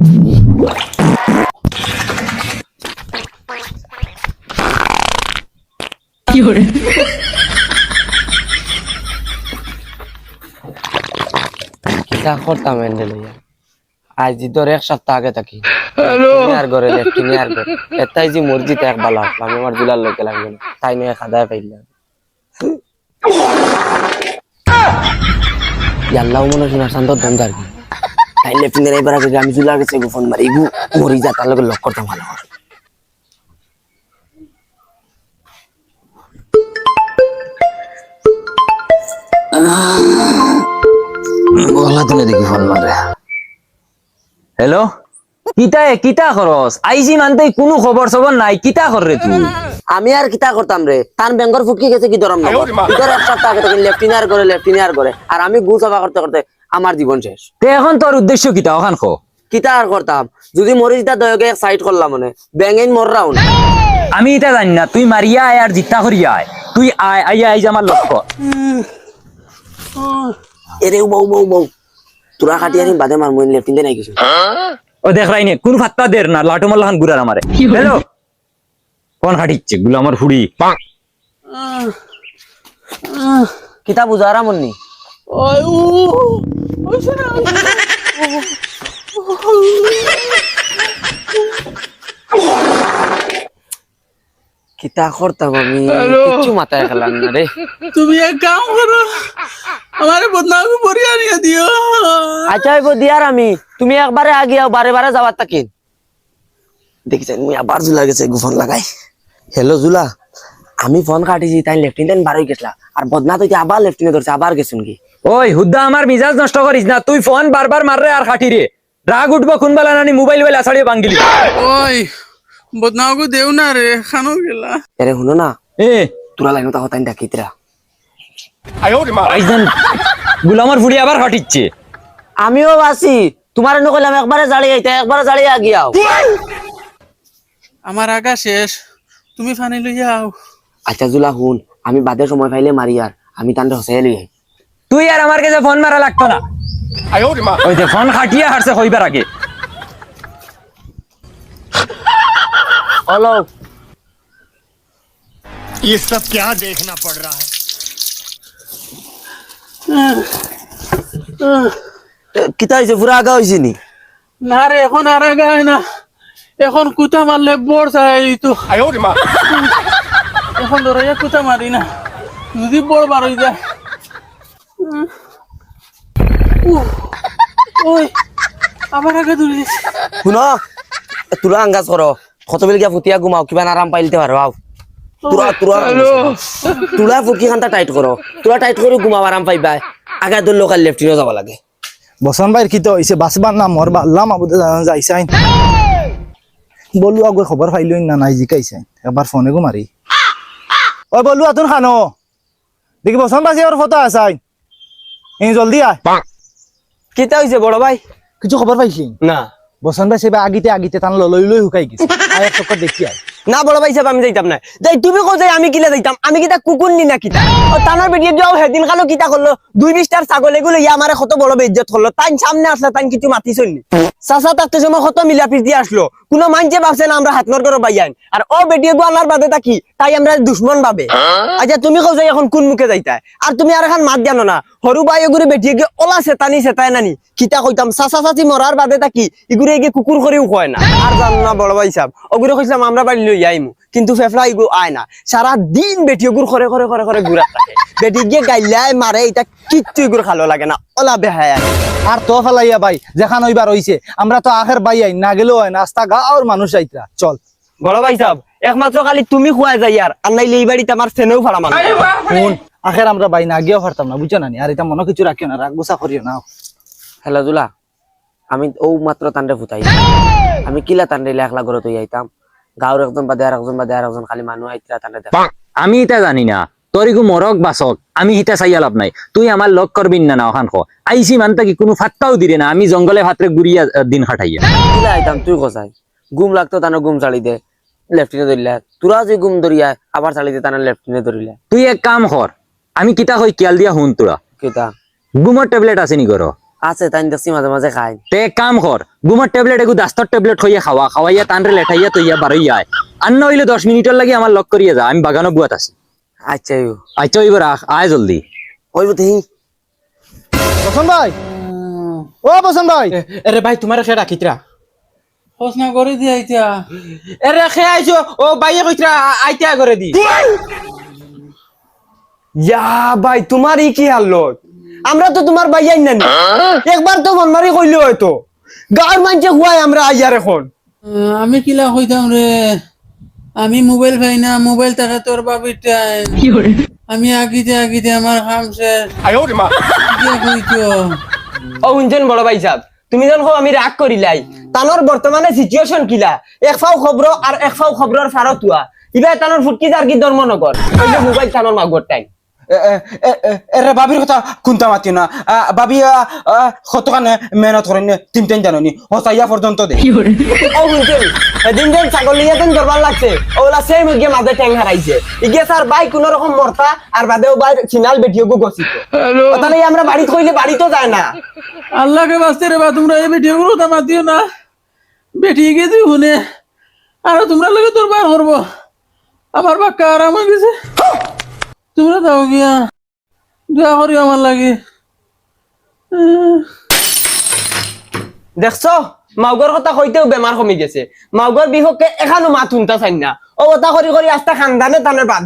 কি করে কিতা করতাম এন্ডে লইয়া আজ ধর এক সপ্তাহ আগে থাকি আর ঘরে লেফটিনি আর ঘরে এটাই যে মসজিদ এক বালা আমি আমার জুলার লোকে লাগবে না তাই নিয়ে খাদায় পাইলাম ইয়াল্লাহ মনে শোনা শান্ত দমদার কি তাই লেফটিনের এবার আগে আমি জুলার কাছে ফোন মারি মরি যা তার লোকে লক করতাম ভালো করে গলা দিলে দেখি ফোন মারে হ্যালো কিতা খরচ আইজি মানতে কোনো খবর সবর নাই কিতা কর রে তুই আমি আর কিতা করতাম রে তান ব্যাংকর ফুটকি গেছে কি দরম না ভিতর এক সপ্তাহ আগে থেকে লেফটিনার করে আর আমি গু সাফা করতে করতে আমার জীবন শেষ তে এখন তোর উদ্দেশ্য কিতা ওখান খো কিতা আর করতাম যদি মরিজটা দয়কে এক সাইড করলাম মানে ব্যাংকেন মররাও না আমি এটা জানি না তুই মারিয়া আয় আর জিতা করিয়া আয় তুই আয় আইয়া আইজ আমার লক্ষ্য এরে বউ তোরা কাটি আনি বাদে মার মই লেফটিনে নাই কিছু ও দেখ রাইনে কোন ফাত্তা দের না লাটু মাল্লাহান গুরার আমারে হ্যালো কোন খাটিচ্ছে গুলো আমার ফুড়ি কিতা বুঝারা মন্নি কিতা করতাম আমি কিছু মাথায় খেলাম না রে তুমি এক কাম করো আমারে বদনাম করিয়া নিয়ে দিও আচ্ছা হইব দিয়ার আমি তুমি একবারে আগে আও বারে বারে যাবার তাকিন দেখিছেন মুই আবার জুলা গেছে ফোন লাগাই হ্যালো জুলা আমি ফোন কাটিছি তাই লেফটিনেন্ট বারোই গেছলা আর বদনা তো আবার লেফটিনে ধরছে আবার গেছুন কি ওই হুদ্দা আমার মিজাজ নষ্ট করিস না তুই ফোন বারবার মাররে আর খাটি রে রাগ উঠবো কোনবেলা নানি মোবাইল বেলা ছাড়িয়ে বাঙ্গিলি ওই বদনামকে দেও না রে খানো গেলা এরে শুনো না এ তোরা লাইনো তাও তাই ডাকিতরা আইজন গুলো আমার ফুড়ি আবার খাটিচ্ছে আমিও আছি তোমার এনে কইলাম একবারে জ্বালিয়ে আইতে একবারে জ্বালিয়ে আগিয়াও আমার আগা শেষ তুমি ফানি লইয়া আও আচ্ছা জুলা হুন আমি বাদে সময় পাইলে মারি আর আমি তান্ডে হসাই লই আই তুই আর আমার কাছে ফোন মারা লাগতো না ওই যে ফোন খাটিয়ে হারছে হইবার আগে হ্যালো ये सब क्या देखना पड़ रहा है। কিতা হইছে পুরা আগা হইছে নি না রে এখন আর আগা হয় না এখন কুতা মারলে বড় চাই তো এখন ধরাইয়া কুতা মারি না যদি বড় বার হয়ে যায় ওই আবার আগে ধরে দিছি শুনো তোরা আঙ্গাজ করো কত বেল গিয়া ফুটিয়া ঘুমাও কিবা আরাম পাইলতে পারো আও তোরা ফুটকি খানটা টাইট করো তোরা টাইট করে ঘুমাও আরাম পাইবা আগা দল লোকাল লেফটিনে যাব লাগে বসন ভাইয়ের কি তো হইছে বাসবার না মরবা আল্লাহ মাবুদে যাইছাইন বলু আগর খবর পাইলই না নাই জিকাইছেন একবার ফোনে গো মারি ওই বলু আতুন খানো দেখি বসন বাসি আর ফটো আসাই এই জলদি আয় কিতা হইছে বড় ভাই কিছু খবর পাইছি না বসন ভাই সেবা আগিতে টান লই লই হুকাই গেছে আয় এক চক্কর দেখি আয় না বড় ভাই সাহেব আমি যাইতাম না যাই তুমি কো যাই আমি কিলা যাইতাম আমি কিতা কুকুর নি না কিতা ও তানার বেটিয়ে যাও হেদিন কালো কিতা করলো 2-20টার ছাগল এগুলো ইয়া আমারে কত বড় বেইজ্জত করলো তাই সামনে আসলে তাই কিছু মাতি চলনি চাচা তাতে সময় কত মিলাপিস দিয়ে আসলো কোনো মানছে ভাবছে না আমরা হাত নর করে বাইয়ান আর ও বেটিয়ে গো আনার বাদে তাকি তাই আমরা দুশমন ভাবে আচ্ছা তুমি কো যাই এখন কোন মুখে যাইতা আর তুমি আর এখন মাত জানো না হরু ভাই এগুরে বেটিয়ে গিয়ে ওলা সেতাই নানি কিতা কইতাম চাচা চাচি মরার বাদে তাকি এগুরে গিয়ে কুকুর করেও কয় না আর জানো না বড় ভাই সাহেব ওগুলো কইছিলাম আমরা বাড়ি লই আইমু কিন্তু ফেফলা ইগু আয় না সারা দিন বেটি গুড় করে ঘুরা থাকে বেটি গিয়ে গাইলাই মারে এটা কিচ্ছু গুড় খালো লাগে না ওলা বেহায় আর তো ফেলাইয়া ভাই যেখান হইবার হইছে আমরা তো আখের বাই আই না গেলেও হয় নাস্তা গাঁওর মানুষ আইতরা চল বড় ভাই সাহেব একমাত্র খালি তুমি খুয়া যাই আর নাইলে এই বাড়িতে আমার সেনেও ফাড়া মানুষ কোন আখের আমরা বাই না গিয়েও পারতাম না বুঝছো না আর এটা মনে কিছু রাখিও না রাগ গুছা করিও না খেলাধুলা আমি ও মাত্র তান্ডে ফুটাই আমি কিলা তান্ডে একলা ঘরে তুই আইতাম গাঁর একজন বাদে আর একজন খালি মানুষ আইতরা তান্ডে আমি এটা জানি না তোরিগু মরক বাসক আমি হিতা চাইয়া লাভ নাই তুই আমার লগ করবি না ওখান খো আইসি মানতা কি কোনো ফাত্তাও দিরে না আমি জঙ্গলে ভাতরে গুড়িয়া দিন খাটাইয়া কিলা আইতাম তুই কোথায় গুম লাগতো তানো গুম চালি দে লেফটিনে ধরিলা তোরা যে গুম ধরিয়া আবার চালি দে তানো লেফটিনে ধরিলা তুই এক কাম কর আমি কিতা কই কিয়াল দিয়া হুন তোরা কিতা গুমর ট্যাবলেট আছে নি গর আছে তাই দেখছি মাঝে মাঝে খাই তে এক কাম কর ঘুমার ট্যাবলেট এগু দাস্তর ট্যাবলেট হইয়া খাওয়াইয়া তানরে লেঠাইয়া তৈয়া বারইয়া আয় আর নইলে 10 মিনিটের লাগি আমার লক করিয়া যা আমি বাগানো বুয়াত আছি আচ্ছা আচ্ছা ওইব রাখ আয় জলদি ওই বতে বসন ভাই ও বসন ভাই আরে ভাই তোমার সে রাখিতরা প্রশ্ন করে দি আইতা আরে খে আইছো ও বাইয়ে কইতরা আইতা করে দি ইয়া ভাই তোমার ই কি হালত আমরা তো তোমার ভাইয়াই নানি একবার তো মন মারি কইলো হয়তো গাঁর মানুষে হুয়াই আমরা আইয়ার এখন আমি কিলা কইতাম রে আমি মোবাইল পাই না মোবাইল থাকে তোর বাবির টাইম আমি আগিতে আমার কাম শেষ 哎呦我的妈！ কি কইতো ও শুনছেন বড় ভাই সাহেব তুমি যখন আমি রাগ করিলাই তানোর বর্তমানে সিচুয়েশন কিলা এক ফাও খবর আর এক ফাও খবরের ফারতুয়া ইবা তানোর ফুটকি যার কি ধর্ম নগর ওই মোবাইল তানোর মাগর টাইম এরে বাবির কথা কোনটা মাতিও না বাবি কতখানে মেহনত করেন তিনটেন জানি হসাইয়া পর্যন্ত দে ও শুনছেন এদিন যেন ছাগল লিয়ে দেন দরবার লাগছে ওলা সেই মুরগি মাঝে ট্যাং হারাইছে ইগে স্যার ভাই কোন রকম মরতা আর বাদেও ভাই চিনাল বেটিও গো গছিত তাহলে আমরা বাড়ি কইলে বাড়ি তো যায় না আল্লাহকে বাঁচতে রে বা তোমরা এই ভিডিও গুলো তো মাতিও না বেটি গিয়ে তুই শুনে আর তোমরা লোকে তোর বার করবো আমার বাক্কা আরাম হয়ে গেছে তোমরা দাও গিয়া দোয়া করি আমার লাগে দেখছো মাউগর কথা কইতেও বেমার কমি গেছে মাউগর বিহকে এখানো মাত শুনতা চাই না ও কথা করি করি আস্তা খানদানে তানের বাদ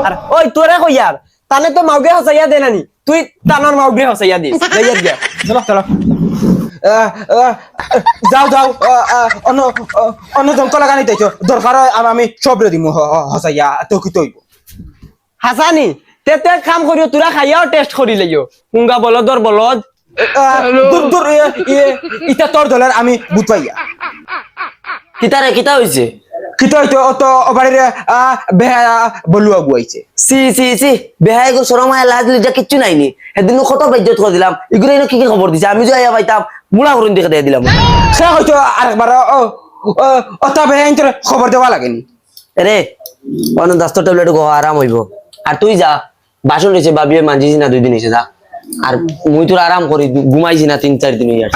আর ওই তোরে কইয়ার তানে তো মাউগে হসাইয়া দে নানি তুই তানোর মাউগে হসাইয়া দিস যাইয়ার গিয়া চলো চলো যাও যাও অন্য অন্য যন্ত্র লাগানি তাইছো দরকার হয় আমি সব রে দিমু হসাইয়া তো কি তৈব হাসানি তেতে কাম করিও তোরা খাইয়াও টেস্ট করি লইও হুঙ্গা বলদর বলদ দূর দূর ইটা তোর দলের আমি বুঝ পাইয়া কিতারে কিতা হইছে কিতো হইতো তো বাড়ির বেহা বলুয়া গুয়াইছে সি বেহাই গো শরমায় লাজ লজ্জা কিচ্ছু নাইনি সেদিন কত বেজ্জত করে দিলাম এগুলো কি কি খবর দিছে আমি যে আইয়া পাইতাম বুড়া হরুন দেখে দিয়ে দিলাম সে হয়তো আরেকবার অত বেহা তোর খবর দেওয়া লাগেনি রে অন্য দাস্ত ট্যাবলেট গো আরাম হইব আর তুই যা বাসন রয়েছে বাবিয়ে মানজিছি না 2 দিন এসে যা আর মুই তোর আরাম করি ঘুমাইছি না 3-4 দিন হইয়া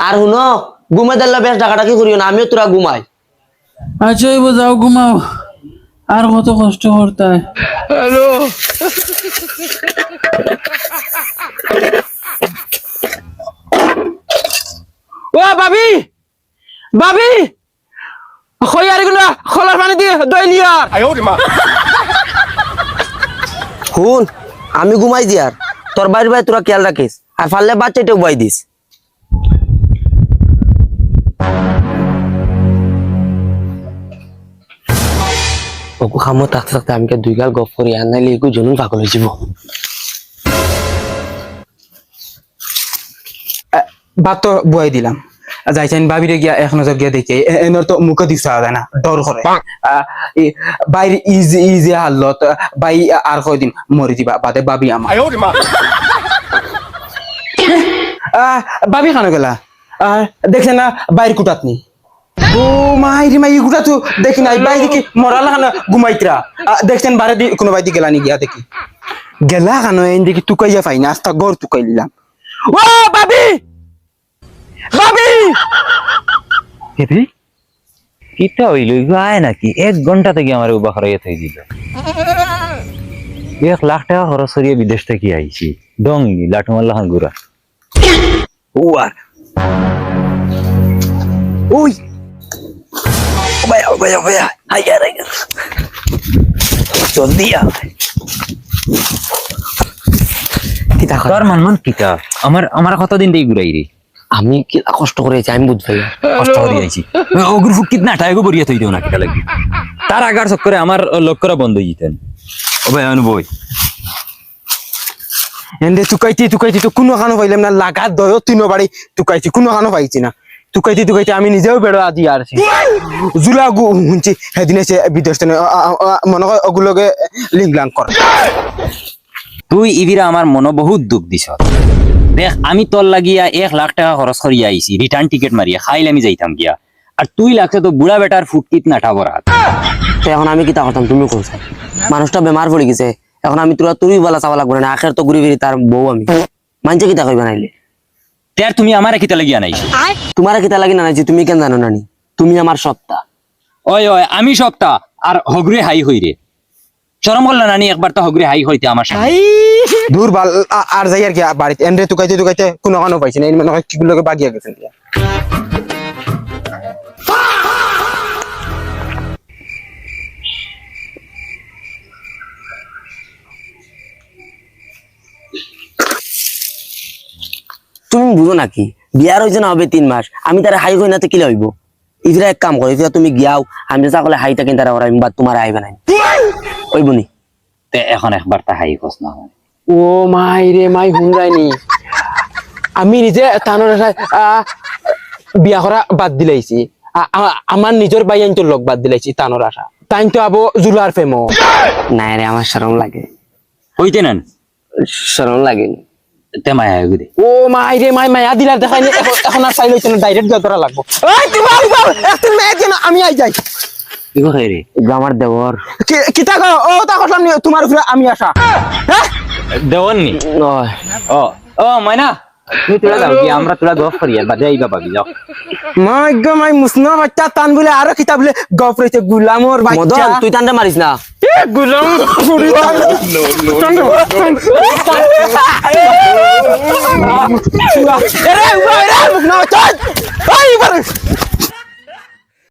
আর হুনো ঘুমে দিলে বেশ টাকাটা কি করিও না আমিও তোরা ঘুমাই আচ্ছা এবার যাও ঘুমাও আর কত কষ্ট করতে হয় হ্যালো ও ভাবি ভাবি কই আর গুলো খোলার পানি দিয়ে দই লিয়া 哎呦我的妈！ হুন আমি ঘুমাই দি আর তোর বাইরে ভাই তোরা খেয়াল রাখিস আর পারলে বাচ্চাটা উবাই দিস ওকু খামো থাকতে থাকতে আমি 2 গাল গপ করি আর নাইলে একটু জনুন পাগল হয়ে যাব ভাত তো বুয়াই দিলাম যাইছেন ভাবিরে গিয়া এক নজর গিয়া দেখে এনর তো মুখ দিছা যায় না ডর করে বাইরে ইজি হালত বাই আর কয়দিন মরি দিবা বাদে ভাবি আমার 哎呦我的妈！ ভাবি খানো গেলা দেখছেন না বাইরে কুটাত নি ও মাইরি মাই গুটা তো দেখি নাই বাইরে কি মরালা খানা ঘুমাইতরা দেখছেন বারে দি কোনো বাইদি গেলা নি গিয়া দেখি গেলা খানো এন দেখি তুকাইয়া পাই না আস্তা গড় তুকাই দিলাম ও ভাবি ভাবি হেবি কিটা হইল আয় নাকি 1 ঘন্টা থেকে আমার উবা করাইয়া থই দিল 1 লাখ টাকা খরচ করিয়া বিদেশ থেকে আইছি ডঙ্গি লাঠমাল্লা হাঙ্গুরা ওয়ার ওই ভাইয়া আইয়া রে জলদি আ কিতা তোর মন কিটা আমার কতদিন দেই ঘুরাই রে আমি কি কষ্ট করেছি আমি বুঝাই কষ্ট করি আইছি ওগুর ফুক কিতনা টাইগো বরিয়া থই দেও না কিটা লাগি তার আগার চক্করে আমার লক করা বন্ধ হই যেতেন ও ভাই অনুভব এন্ডে তুকাইতি তো কোনো খানো পাইলাম না লাগাত দয় 3 বাড়ি তুকাইতি কোনো খানো পাইছি না তুকাইতি আমি নিজেও বেড়ো আদি আরছি জুলা গু হুনছি সেদিন এসে বিদেশ মনে হয় ওগুলোকে লিঙ্ক কর তুই ইবিরা আমার মনে বহুত দুঃখ দিছ দেখ আমি তোর লাগিয়া 1 লাখ টাকা খরচ করিয়া আইছি রিটার্ন টিকিট মারিয়া খাইলে আমি যাইতাম গিয়া আর তুই লাগছে তো বুড়া বেটার ফুটকিত না ঠাবরাত তো এখন আমি কিতা করতাম তুমি কোথায় মানুষটা বেমার পড়ে গেছে এখন আমি তোরা তুই বলা চাওয়া লাগবে না, আখের তো ঘুরি ফিরি তার বউ আমি, মানছে কিতা কইবা নাইলে? তার তুমি আমারে কিতা লাগিয়া নাইছো? তোমার কিতা লাগি না নাইছি, তুমি কেন জানো নানি? তুমি আমার সত্তা। ওই আমি সপ্তাহ আর হগরে হাই হই রে, শরম করল নানি একবার তো হগরে হাই হইতে আমার সামনে। দূর বাল আর যাই আর কি বাড়িতে এন্ডে তুকাইতে কোনো কানো পাইছি না, এই মনে হয় কিগুলোকে বাগিয়া গেছেন দিয়া। তুমি বুঝো নাকি বিয়ার হয়েছে না হবে 3 মাস, আমি তারা হাই হই না তো কি হইব? ইফরা এক কাম করো, ইফরা তুমি গিয়াও, আমি যা করলে হাইটা কিন্তু তারা ওরা বা তোমার আইবে নাই ওই বনি। তে এখন একবার তা হাই কস না আমার। ও মাই রে মাই হুমরাইনি, আমি নিজে তানোর বিয়া করা বাদ দিলাইছি, আমার নিজের বাই আইনটোর লোক বাদ দিলাইছি তানোর আশা, তাইন তো আবো জুলার ফেমো। নাই রে আমার শরম লাগে, হইতে নেন শরম লাগে। তে মায়া হইব দে। ও মাই রে মাই মায়া দিলার দেখাইনি, এখন আর চাই লইছে না, ডাইরেক্ট যতরা লাগবো। এই তুই বাল বাল একটু মেয়ে কেন, আমি আই যাই। কি কই রে? এগুলো আমার দেওয়ার কিতা কর, ও তা করলাম নি, তোমার উপরে আমি আশা। হ্যাঁ দেওয়ান নি? নয়। ও ও ময়না তুমি তোরা যাও কি, আমরা তোরা গফ করি আর বাদে আইবা পাবি, যাও। মাই গো মাই মুসনা বাচ্চা তান বলে আরো কিতা বলে গপ রইছে, গুলামর বাচ্চা। মদন তুই টানটা মারিস না। গুলাম ফুরি তান এরে মুখ না চল, এই বারে